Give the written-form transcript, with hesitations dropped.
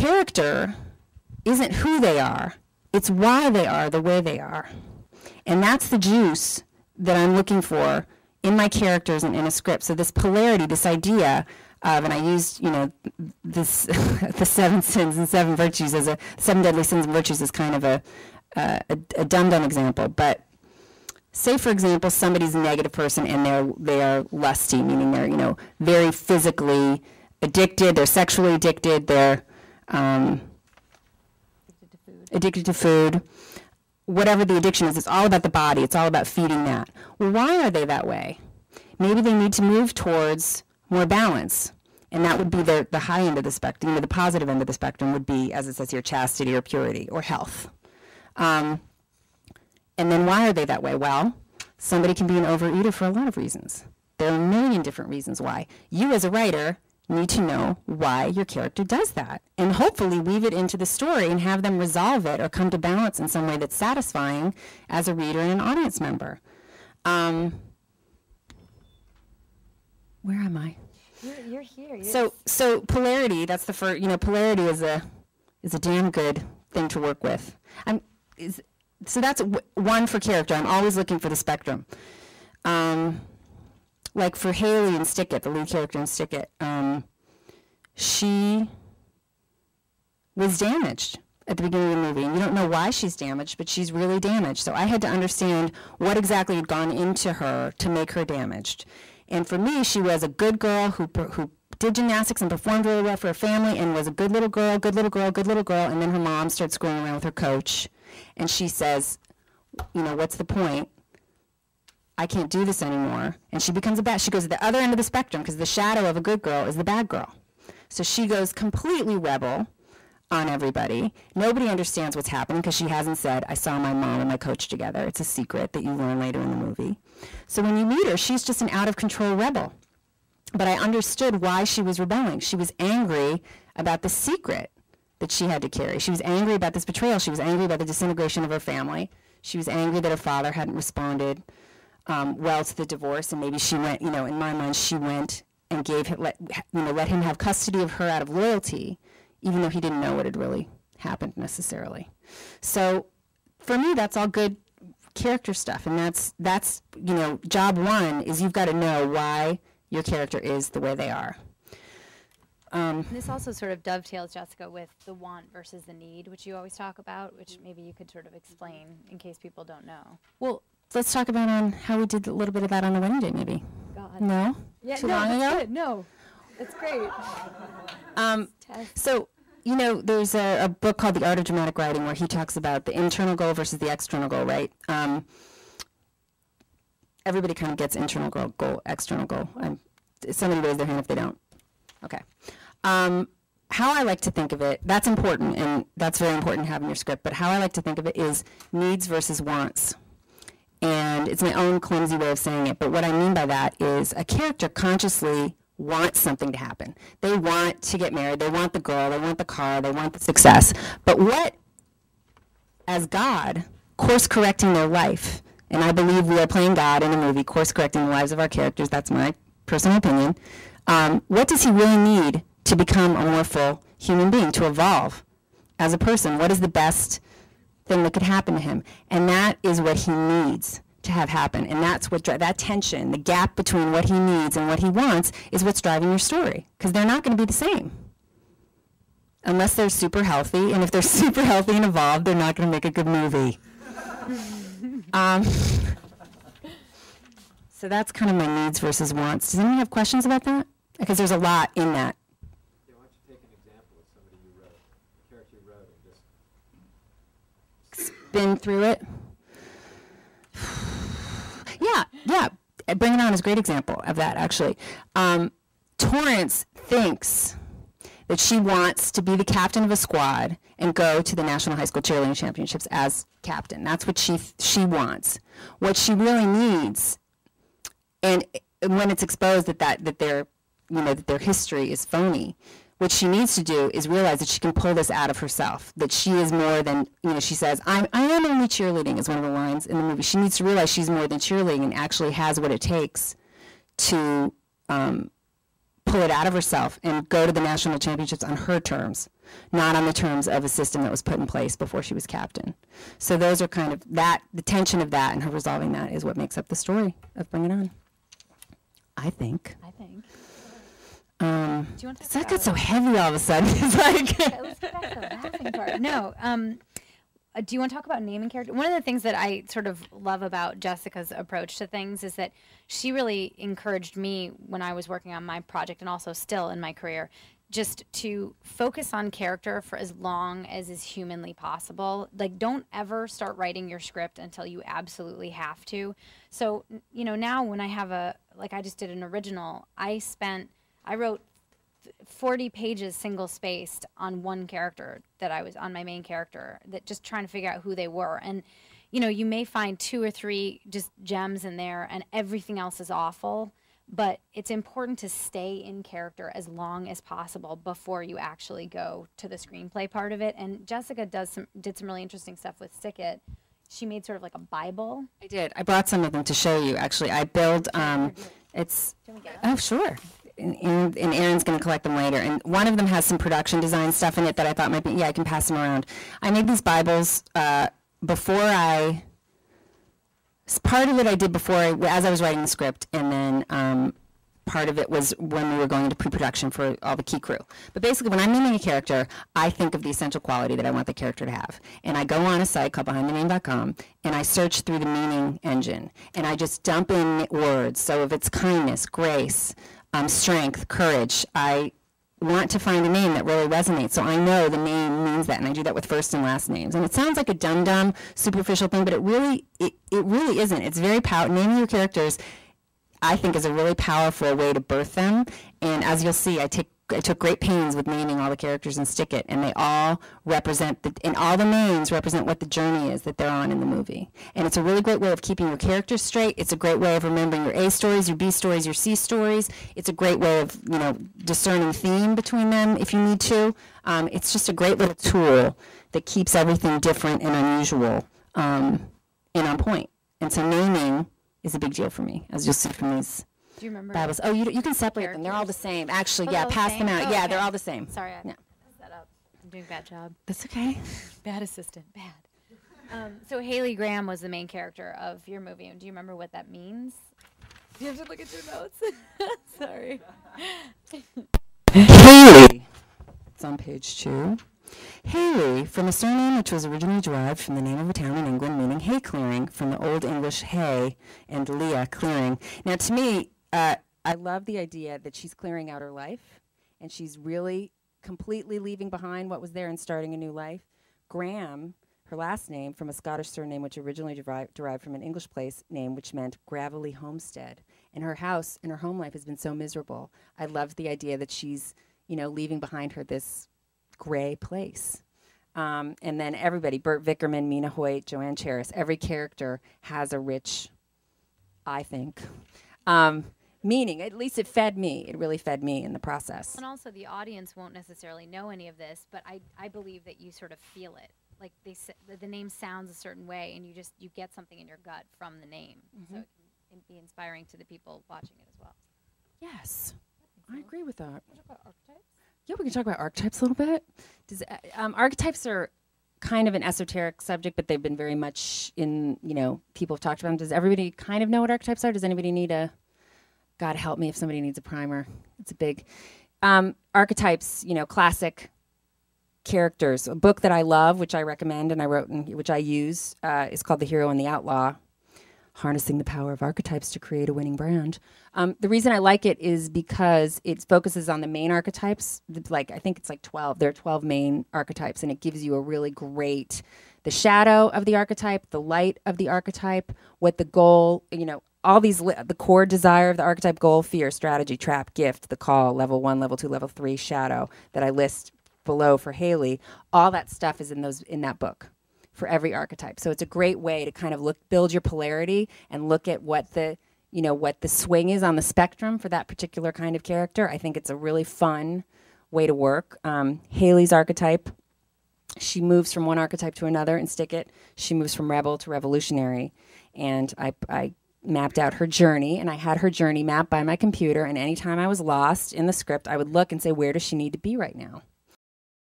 character isn't who they are, it's why they are the way they are. And that's the juice that I'm looking for in my characters and in a script. So this polarity, this idea of, and I used, this the 7 sins and 7 virtues as 7 deadly sins and virtues as kind of a dumbed-down example. But say, for example, somebody's a negative person and they are lusty, meaning they're, very physically addicted, they're sexually addicted, they're addicted to food. Whatever the addiction is, it's all about the body. It's all about feeding that. Well, why are they that way? Maybe they need to move towards more balance. And that would be the high end of the spectrum. The positive end of the spectrum would be, as it says here, chastity or purity or health. And then why are they that way? Well, somebody can be an overeater for a lot of reasons. There are a million different reasons why. You as a writer need to know why your character does that, and hopefully weave it into the story and have them resolve it or come to balance in some way that's satisfying as a reader and an audience member. Where am I? You're here. So polarity. That's the first. Polarity is a damn good thing to work with. So that's one for character. I'm always looking for the spectrum. Like for Haley in Stick It, the lead character in Stick It, she was damaged at the beginning of the movie. And you don't know why she's damaged, but she's really damaged. So I had to understand what exactly had gone into her to make her damaged. And for me, she was a good girl who did gymnastics and performed really well for her family and was a good little girl, good little girl, good little girl. And then her mom starts screwing around with her coach. And she says, what's the point? I can't do this anymore. And she becomes she goes to the other end of the spectrum, because the shadow of a good girl is the bad girl. So she goes completely rebel on everybody. Nobody understands what's happening because she hasn't said, I saw my mom and my coach together. It's a secret that you learn later in the movie. So when you meet her, she's just an out-of-control rebel. But I understood why she was rebelling. She was angry about the secret that she had to carry. She was angry about this betrayal. She was angry about the disintegration of her family. She was angry that her father hadn't responded well to the divorce, and maybe she went, in my mind, she went and let him have custody of her out of loyalty, even though he didn't know what had really happened necessarily. So for me, that's all good character stuff, and that's job one is you've got to know why your character is the way they are. This also sort of dovetails, Jessica, with the want versus the need, which you always talk about, which maybe you could sort of explain in case people don't know. Well, let's talk about how we did a little bit of that on the wedding day, maybe. God. No? Yeah, Too no, long that's ago? good. No, that's great. So, there's a book called The Art of Dramatic Writing where he talks about the internal goal versus the external goal, right? Everybody kind of gets internal goal, external goal. Somebody raise their hand if they don't. Okay. How I like to think of it, that's important, and that's very important to have in your script, but how I like to think of it is needs versus wants. And it's my own clumsy way of saying it, but what I mean by that is a character consciously wants something to happen. They want to get married, they want the girl, they want the car, they want the success. But what, as God, course-correcting their life, and I believe we are playing God in a movie, course-correcting the lives of our characters, that's my personal opinion, what does he really need to become a more full human being, to evolve as a person? What is the best thing that could happen to him? And that is what he needs to have happen. And that's what that tension, the gap between what he needs and what he wants, is what's driving your story. Because they're not going to be the same unless they're super healthy. And if they're super healthy and evolved, they're not going to make a good movie. So that's kind of my needs versus wants. Does anyone have questions about that? Because there's a lot in that. Yeah, why don't you take an example of somebody you wrote, a character you wrote, and just Spin through it. Yeah. Bring It On is a great example of that, actually. Torrance thinks that she wants to be the captain of a squad and go to the National High School Cheerleading Championships as captain. That's what she wants. What she really needs, and when it's exposed that their history is phony, what she needs to do is realize that she can pull this out of herself, that she is more than, she says, I am only cheerleading is one of the lines in the movie. She needs to realize she's more than cheerleading and actually has what it takes to pull it out of herself and go to the national championships on her terms, not on the terms of a system that was put in place before she was captain. So those are kind of that, the tension of that and her resolving that is what makes up the story of Bring It On, I think. I think. Do you want to talk that about got so heavy all of a sudden? It's like Let's get back to the laughing part. No. Do you want to talk about naming character? One of the things that I sort of love about Jessica's approach to things is that she really encouraged me when I was working on my project and also still in my career just to focus on character for as long as is humanly possible. Like, don't ever start writing your script until you absolutely have to. So, you know, now when I have I just did an original, I wrote 40 pages single spaced on one character that I was on, my main character, that just trying to figure out who they were. And you know, you may find 2 or 3 just gems in there and everything else is awful, but it's important to stay in character as long as possible before you actually go to the screenplay part of it. And Jessica did some really interesting stuff with Stick It. She made sort of like a Bible. I did. I brought some of them to show you, actually. I build, it's, oh, sure. And Aaron's going to collect them later. And one of them has some production design stuff in it that I thought might be, I can pass them around. I made these Bibles before part of it I did as I was writing the script, and then part of it was when we were going into pre-production for all the key crew. But basically, when I'm naming a character, I think of the essential quality that I want the character to have. And I go on a site called BehindTheName.com, and I search through the meaning engine, and I just dump in words. So if it's kindness, grace, strength, courage, I want to find a name that really resonates. So I know the name means that, and I do that with first and last names. And it sounds like a dumb, superficial thing, but it really isn't. It's very powerful. Naming your characters, I think, is a really powerful way to birth them. And as you'll see, I took great pains with naming all the characters in Stick It, and they all represent, and all the names represent what the journey is that they're on in the movie. And it's a really great way of keeping your characters straight. It's a great way of remembering your A stories, your B stories, your C stories. It's a great way of, you know, discerning theme between them if you need to. It's just a great little tool that keeps everything different and unusual and on point. And so naming is a big deal for me, as you'll see from these. Do you remember? Bibles. Oh, you can separate them. They're all the same. Actually, yeah, pass them out. Yeah, they're all the same. Sorry, I Yeah. messed that up. I'm doing a bad job. That's okay. Bad assistant. Bad. So Haley Graham was the main character of your movie. Do you remember what that means? You have to look at your notes. Sorry. Haley. It's on page 2. Haley, from a surname which was originally derived from the name of a town in England meaning hay clearing, from the Old English hay and Leah, clearing. Now, to me, I love the idea that she's clearing out her life, and she's really completely leaving behind what was there and starting a new life. Graham, her last name, from a Scottish surname which originally derived from an English place name which meant gravelly homestead. And her house and her home life has been so miserable. I love the idea that she's, you know, leaving behind her this gray place. And then everybody, Burt Vickerman, Mina Hoyt, Joanne Charis, every character has a rich, I think, meaning. At least it fed me. It really fed me in the process. And also the audience won't necessarily know any of this, but I believe that you sort of feel it. Like the name sounds a certain way, and you get something in your gut from the name. So it can be inspiring to the people watching it as well. Yes, I agree with that. What about archetypes? Yeah, we can talk about archetypes a little bit. Archetypes are kind of an esoteric subject, but they've been very much in, you know, people have talked about them. Does everybody kind of know what archetypes are? Does anybody need God help me if somebody needs a primer. It's a big, archetypes, you know, classic characters. A book that I love, which I recommend and I wrote, which I use, is called The Hero and the Outlaw, Harnessing the Power of Archetypes to Create a Winning Brand. The reason I like it is because it focuses on the main archetypes. I think it's like 12. There are 12 main archetypes, and it gives you a really great, the shadow of the archetype, the light of the archetype, what the goal, you know, all these, the core desire of the archetype, goal, fear, strategy, trap, gift, the call, level 1, level 2, level 3, shadow, that I list below for Haley. All that stuff is in that book for every archetype. So it's a great way to kind of build your polarity and look at what the swing is on the spectrum for that particular kind of character. I think it's a really fun way to work. Haley's archetype, she moves from one archetype to another and Stick It. She moves from rebel to revolutionary. And I mapped out her journey, and I had her journey mapped by my computer, and anytime I was lost in the script, I would look and say, where does she need to be right now?